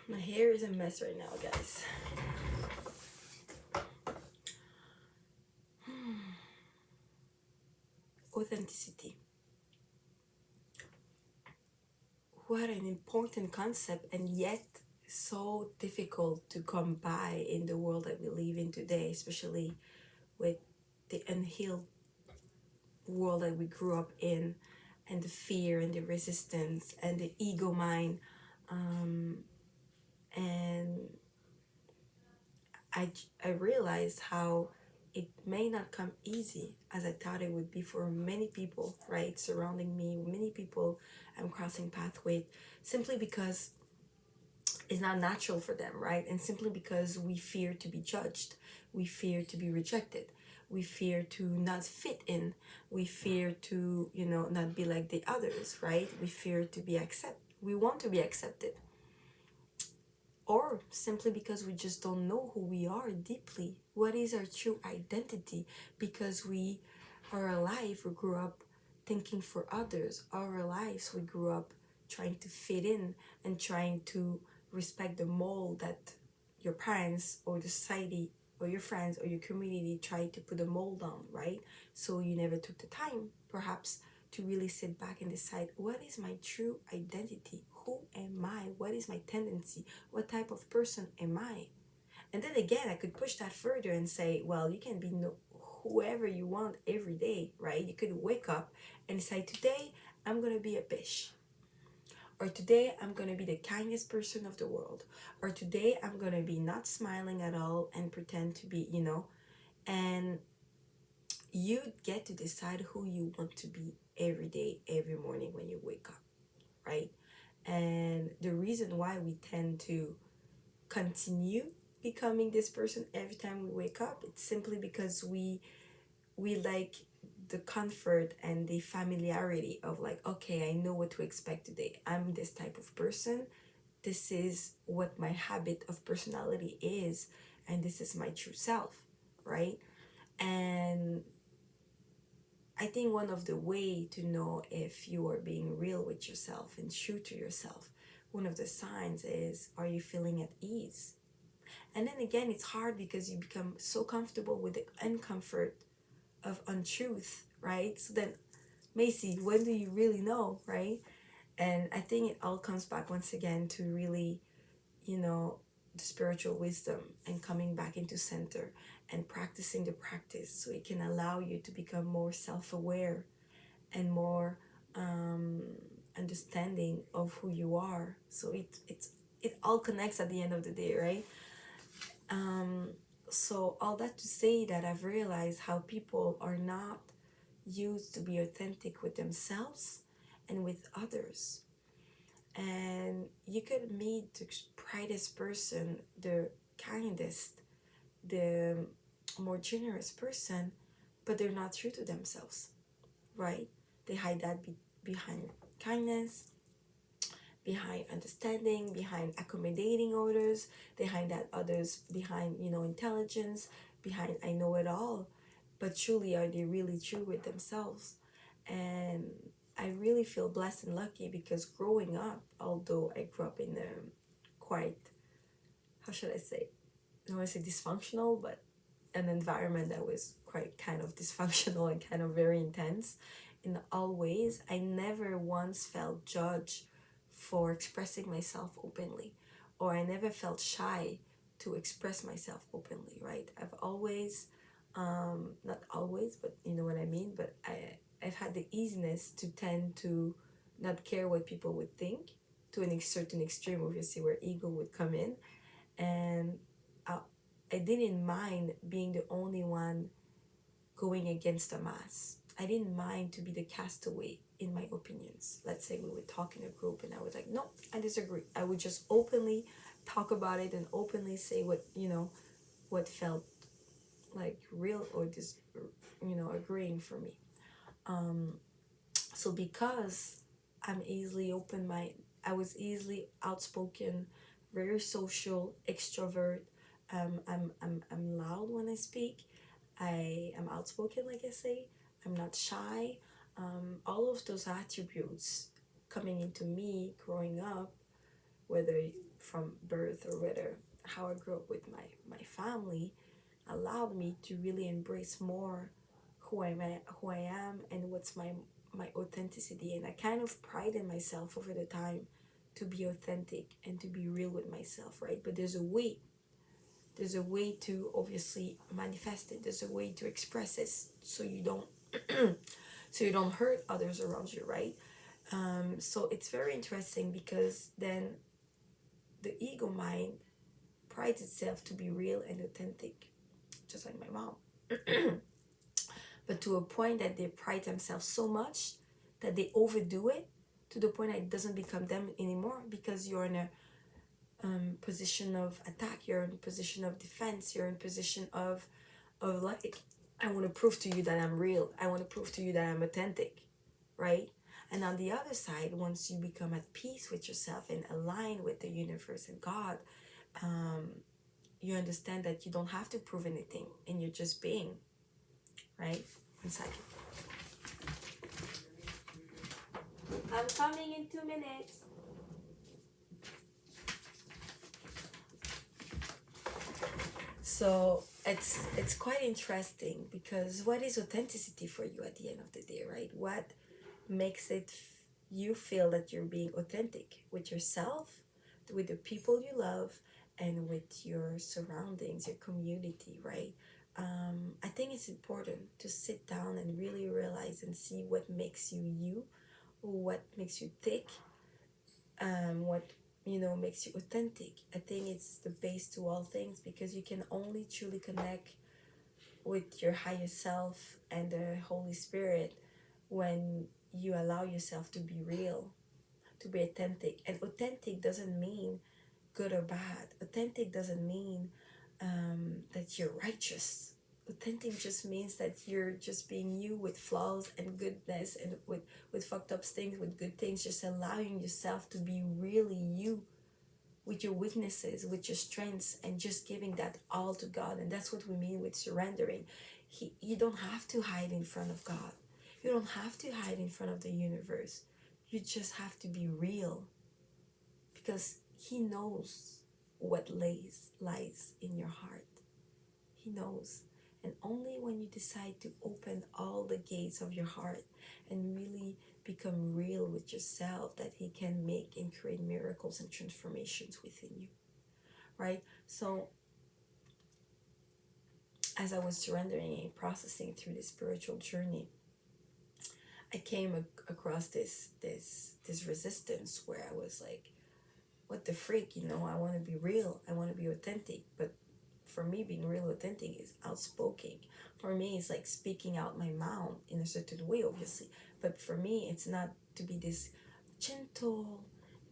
My hair is a mess right now, guys. Authenticity. What an important concept, and yet so difficult to come by in the world that we live in today, especially with the unhealed world that we grew up in, and the fear and the resistance and the ego mind. And I realized how it may not come easy as I thought it would be for many people, right? Surrounding me, many people I'm crossing path with, simply because it's not natural for them, right? And simply because we fear to be judged, we fear to be rejected, we fear to not fit in, we fear to, not be like the others, right? We fear to be accepted. We want to be accepted, or simply because we just don't know who we are deeply. What is our true identity? Because we are alive, we grew up thinking for others. Our lives, we grew up trying to fit in and trying to respect the mold that your parents or the society or your friends or your community tried to put a mold on, right? So you never took the time, perhaps, to really sit back and decide, what is my true identity? Who am I? What is my tendency? What type of person am I? And then again, I could push that further and say, well, you can be whoever you want every day, right? You could wake up and say, today I'm going to be a bitch. Or today I'm going to be the kindest person of the world. Or today I'm going to be not smiling at all and pretend to be, and you get to decide who you want to be every day, every morning when you wake up, right? And the reason why we tend to continue becoming this person every time we wake up, it's simply because we like the comfort and the familiarity of, like, okay, I know what to expect today. I'm this type of person. This is what my habit of personality is, and this is my true self, right? And I think one of the way to know if you are being real with yourself and true to yourself, one of the signs is, are you feeling at ease? And then again, it's hard because you become so comfortable with the uncomfort of untruth, right? So then, Macy, when do you really know, right? And I think it all comes back once again to really, the spiritual wisdom and coming back into center and practicing the practice so it can allow you to become more self-aware and more understanding of who you are. So it all connects at the end of the day, right? So all that to say that I've realized how people are not used to be authentic with themselves and with others. And you could meet the brightest person, the kindest, the more generous person, but they're not true to themselves, right? They hide that behind kindness, behind understanding, behind accommodating others. They hide that others behind, intelligence, behind I know it all. But truly, are they really true with themselves? And I really feel blessed and lucky because growing up, although I grew up in a quite, how should I say, I don't want to say dysfunctional, but an environment that was quite kind of dysfunctional and kind of very intense in all ways, I never once felt judged for expressing myself openly, or I never felt shy to express myself openly, right? I've always, not always, but you know what I mean, but I've had the easiness to tend to not care what people would think, to a certain extreme, obviously, where ego would come in. And I, I didn't mind being the only one going against the mass. I didn't mind to be the castaway in my opinions. Let's say we would talk in a group and I was like, no, I disagree. I would just openly talk about it and openly say what, what felt like real or just, agreeing for me. So because I'm easily open minded, I was easily outspoken, very social, extrovert. I'm loud when I speak. I am outspoken, like I say. I'm not shy. All of those attributes coming into me growing up whether from birth or whether how I grew up with my family, allowed me to really embrace more who I am and what's my authenticity. And I kind of pride in myself over the time to be authentic and to be real with myself, right? But there's a way to obviously manifest it. There's a way to express it so you don't so you don't hurt others around you, right? So it's very interesting because then the ego mind prides itself to be real and authentic, just like my mom. But to a point that they pride themselves so much that they overdo it to the point that it doesn't become them anymore, because you're in a position of attack, you're in a position of defense, you're in a position of like, I want to prove to you that I'm real, I want to prove to you that I'm authentic, right? And on the other side, once you become at peace with yourself and aligned with the universe and God, you understand that you don't have to prove anything and you're just being, right? One second. I'm coming in 2 minutes. So it's quite interesting, because what is authenticity for you at the end of the day, right? What makes it you feel that you're being authentic with yourself, with the people you love, and with your surroundings, your community, right? I think it's important to sit down and really realize and see what makes you you, what makes you tick, what makes you authentic. I think it's the base to all things, because you can only truly connect with your higher self and the Holy Spirit when you allow yourself to be real, to be authentic. And authentic doesn't mean good or bad. Authentic doesn't mean that you're righteous. Authentic just means that you're just being you, with flaws and goodness, and with fucked up things, with good things, just allowing yourself to be really you, with your weaknesses, with your strengths, and just giving that all to God. And that's what we mean with surrendering. You don't have to hide in front of God. You don't have to hide in front of the universe. You just have to be real, because He knows what lies in your heart. He knows. And only when you decide to open all the gates of your heart and really become real with yourself, that He can make and create miracles and transformations within you, right? So as I was surrendering and processing through this spiritual journey, I came across this resistance where I was like, what the freak, I want to be real, I want to be authentic. But for me, being real authentic is outspoken. For me, it's like speaking out my mouth in a certain way, obviously. But for me, it's not to be this gentle,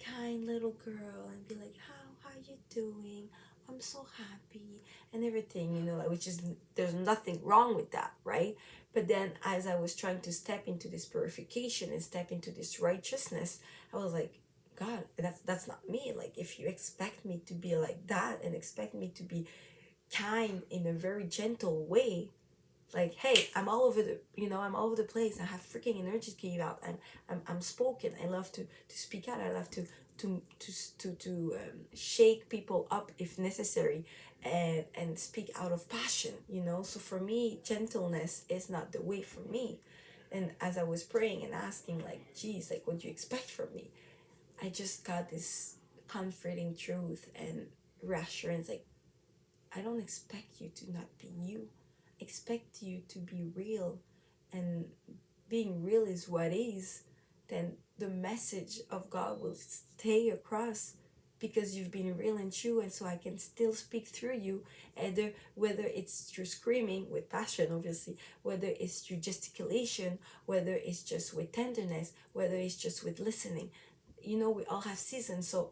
kind little girl and be like, how you doing? I'm so happy and everything, like, which is, there's nothing wrong with that, right? But then as I was trying to step into this purification and step into this righteousness, I was like, God, that's not me. Like, if you expect me to be like that and expect me to be kind in a very gentle way, like, hey, I'm all over I'm all over the place. I have freaking energy to give out. I'm spoken. I love to speak out. I love to shake people up if necessary, and speak out of passion. So for me, gentleness is not the way for me. And as I was praying and asking, like, geez, like, what do you expect from me? I just got this comforting truth and reassurance, like, I don't expect you to not be you. I expect you to be real. And being real is what is. Then the message of God will stay across, because you've been real and true, and so I can still speak through you, either whether it's through screaming with passion, obviously, whether it's through gesticulation, whether it's just with tenderness, whether it's just with listening. We all have seasons. So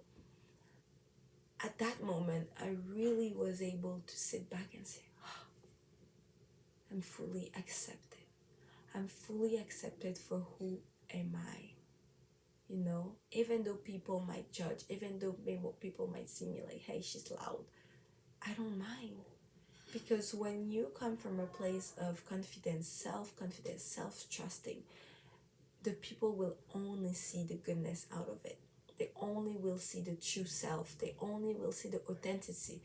at that moment, I really was able to sit back and say, oh, I'm fully accepted. I'm fully accepted for who am I. Even though people might judge, even though people might see me like, hey, she's loud, I don't mind. Because when you come from a place of confidence, self-trusting, the people will only see the goodness out of it. They only will see the true self. They only will see the authenticity,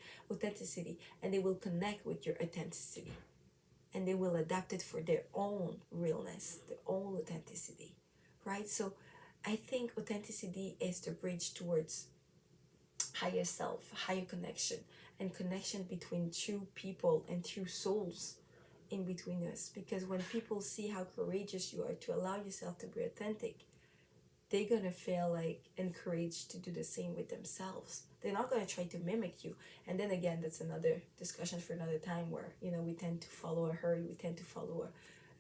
and they will connect with your authenticity, and they will adapt it for their own realness, their own authenticity, right? So I think authenticity is the bridge towards higher self, higher connection, and connection between true people and true souls in between us. Because when people see how courageous you are to allow yourself to be authentic, they're gonna feel like encouraged to do the same with themselves. They're not gonna try to mimic you. And then again, that's another discussion for another time, where we tend to follow a herd, we tend to follow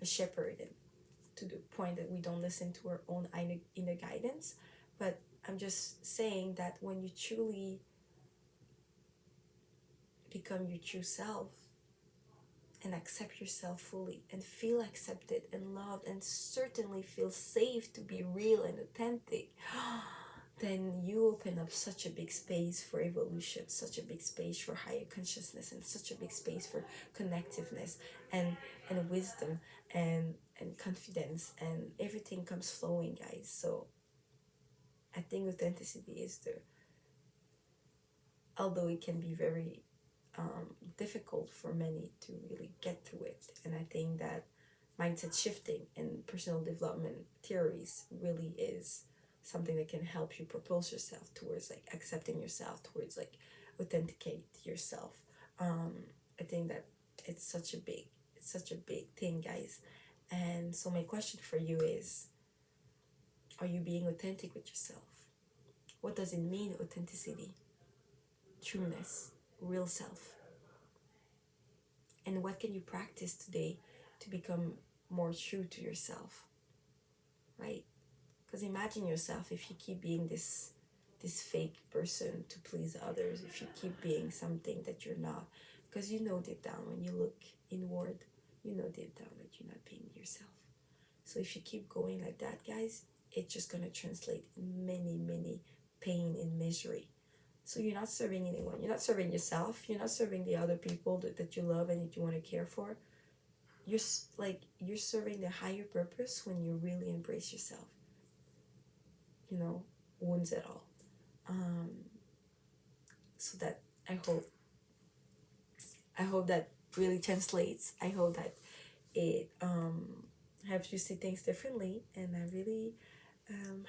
a shepherd, and to the point that we don't listen to our own inner guidance. But I'm just saying that when you truly become your true self and accept yourself fully and feel accepted and loved and certainly feel safe to be real and authentic, then you open up such a big space for evolution, such a big space for higher consciousness, and such a big space for connectiveness and wisdom and confidence, and everything comes flowing, guys. So I think authenticity is although it can be very difficult for many to really get through it. And I think that mindset shifting and personal development theories really is something that can help you propose yourself towards like accepting yourself, towards like authenticate yourself. I think that it's such a big thing, guys. And so my question for you is, are you being authentic with yourself? What does it mean, authenticity, trueness, real self? And what can you practice today to become more true to yourself, right? Because imagine yourself if you keep being this fake person to please others, if you keep being something that you're not, because deep down when you look inward, deep down that you're not being yourself. So if you keep going like that, guys, it's just gonna translate in many pain and misery. So you're not serving anyone. You're not serving yourself. You're not serving the other people that you love and that you want to care for. You're serving the higher purpose when you really embrace yourself. Wounds at all. So that I hope that really translates. I hope that it helps you see things differently. And I'm really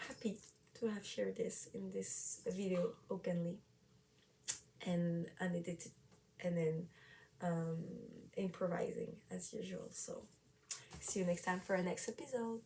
happy to have shared this in this video openly and unedited, and then improvising as usual. So see you next time for our next episode.